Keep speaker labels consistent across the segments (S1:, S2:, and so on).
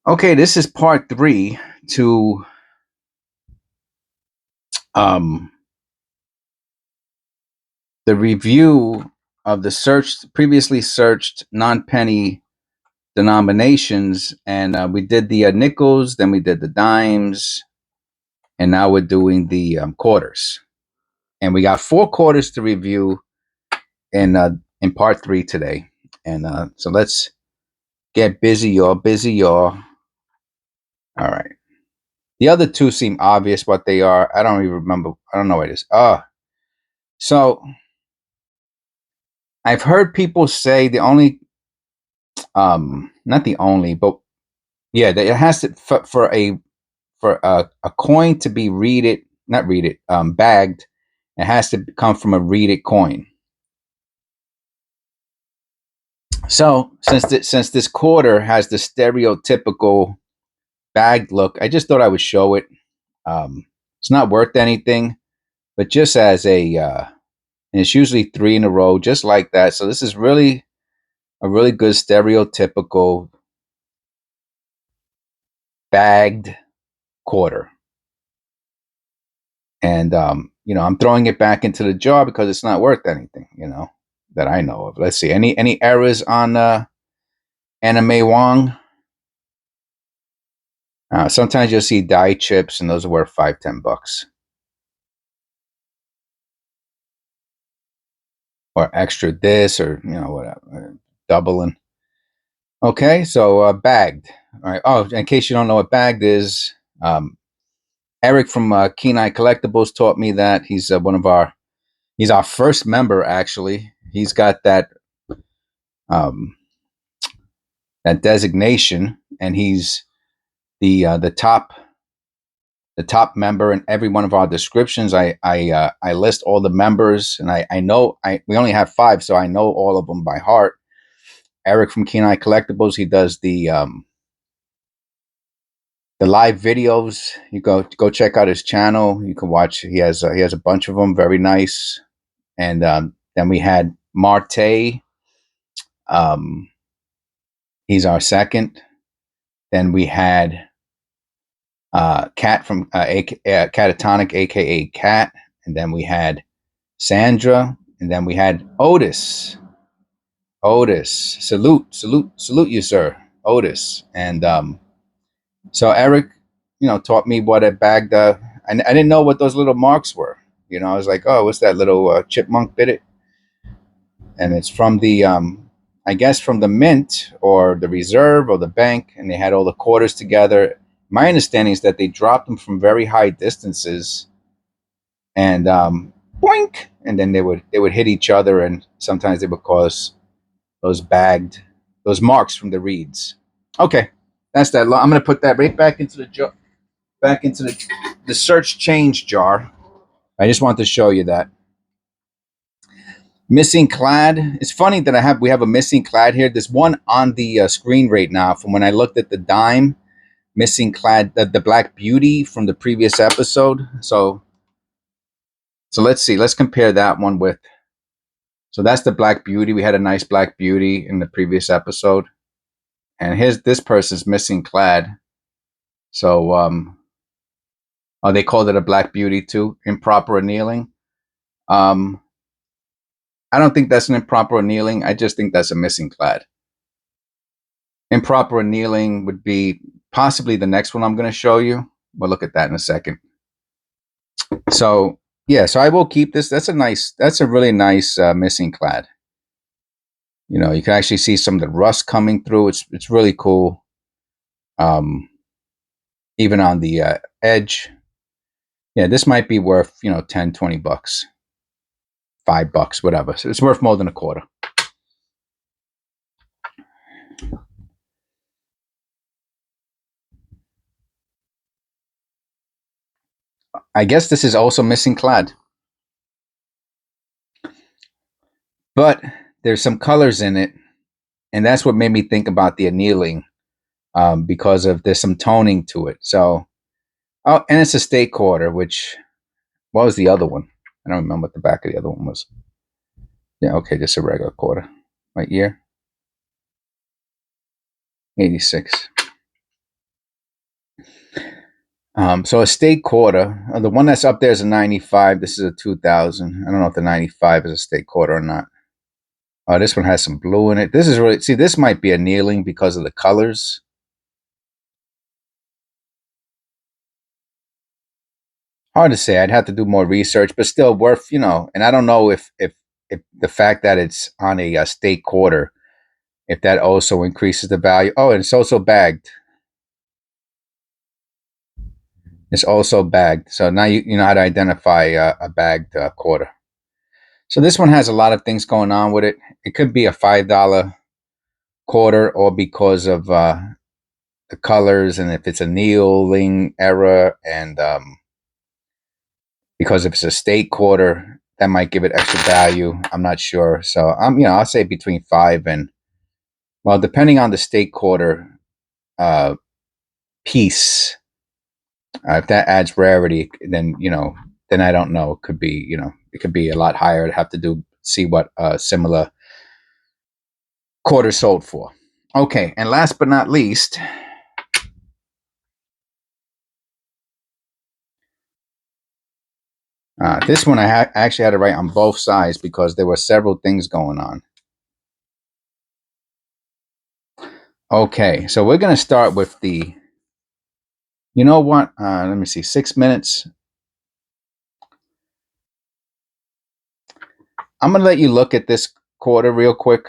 S1: Okay, this is part 3 to the review of the previously searched non-penny denominations, and we did the nickels, then we did the dimes, and now we're doing the quarters. And we got 4 quarters to review in part 3 today. And so let's get busy, y'all. Busy, y'all. All right. The other 2 seem obvious what they are. I don't even remember. I don't know what it is. So I've heard people say the only, not the only, but yeah, that it has to for a coin to be bagged. It has to come from a reeded coin. So since this quarter has the stereotypical bagged look, I just thought I would show it. It's not worth anything, but just as and it's usually 3 in a row, just like that. So this is really a really good stereotypical bagged quarter. And I'm throwing it back into the jar because it's not worth anything, that I know of. Let's see, any errors on Anime Wong? Sometimes you'll see die chips, and those are worth $5-10, or extra this, or whatever, doubling. Okay, so bagged. All right. Oh, in case you don't know what bagged is, Eric from keeneEyeCollectables taught me that. He's he's our first member, actually. He's got that that designation, and he's the top member in every one of our descriptions. I list all the members, and I know we only have 5, so I know all of them by heart. Eric from keeneEyeCollectables, he does the live videos. You go check out his channel. You can watch. He has a bunch of them. Very nice. And then we had Mar-Tay. He's our second. Then we had Cat from CataTonic1 AKA Cat. And then we had Sandra. And then we had Otis. Salute you, sir. Otis. And so Eric, taught me what a bagged. I didn't know what those little marks were. I was like, oh, what's that little chipmunk bit it? And it's from the, I guess, from the mint or the reserve or the bank, and they had all the quarters together. My understanding is that they dropped them from very high distances, and boink, and then they would hit each other, and sometimes they would cause those marks from the reeds. Okay, that's that. I'm going to put that right back into the jar, back into the search change jar. I just wanted to show you that. Missing clad. It's funny that we have a missing clad here. There's one on the screen right now from when I looked at the dime missing clad, the Black Beauty from the previous episode. So let's see. Let's compare that one with. So that's the Black Beauty. We had a nice Black Beauty in the previous episode, and this person's missing clad. So they called it a Black Beauty too. Improper annealing. I don't think that's an improper annealing. I just think that's a missing clad. Improper annealing would be possibly the next one I'm going to show you. We'll look at that in a second. So yeah, so I will keep this. That's a really nice missing clad. You can actually see some of the rust coming through. It's really cool. Even on the edge. Yeah, this might be worth, $10-20. $5, whatever. So it's worth more than a quarter. I guess this is also missing clad. But there's some colors in it, and that's what made me think about the annealing, because there's some toning to it. So, and it's a state quarter, which, what was the other one? I don't remember what the back of the other one was. Yeah, okay, just a regular quarter. What year? 86. So a state quarter, the one that's up there is a 95. This is a 2000. I don't know if the 95 is a state quarter or not. Oh, this one has some blue in it. This is really, see, this might be a annealing because of the colors. Hard to say. I'd have to do more research, but still worth, you know. And I don't know if the fact that it's on a state quarter, if that also increases the value. Oh, and it's also bagged. It's also bagged. So now you know how to identify a bagged quarter. So this one has a lot of things going on with it. It could be a $5 quarter, or because of the colors, and if it's a annealing error, and because if it's a state quarter, that might give it extra value. I'm not sure. So you know, I'll say between 5 and, well, depending on the state quarter uh, piece. If that adds rarity, then you know, then I don't know. It could be, you know, it could be a lot higher. I'd have to see what similar quarter sold for. Okay, and last but not least, this one I actually had to write on both sides because there were several things going on. Okay, so we're going to start with the, you know what? Let me see, 6 minutes. I'm going to let you look at this quarter real quick.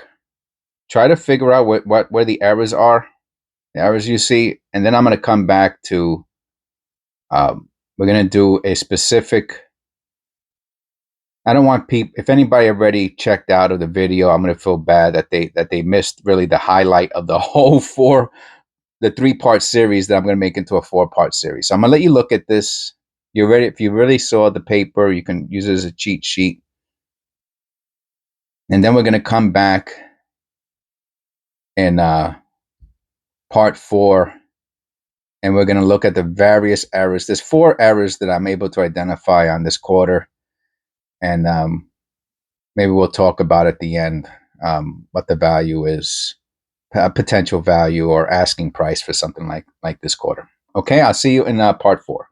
S1: Try to figure out where the errors are, the errors you see, and then I'm going to come back to, we're going to do a specific, I don't want people, if anybody already checked out of the video, I'm going to feel bad that they missed really the highlight of the whole the 3-part series that I'm going to make into a 4-part series. So I'm going to let you look at this. You're ready. If you really saw the paper, you can use it as a cheat sheet. And then we're going to come back in part 4, and we're going to look at the various errors. There's 4 errors that I'm able to identify on this quarter, and maybe we'll talk about at the end what the value is, potential value or asking price for something like this quarter. Okay, I'll see you in part 4.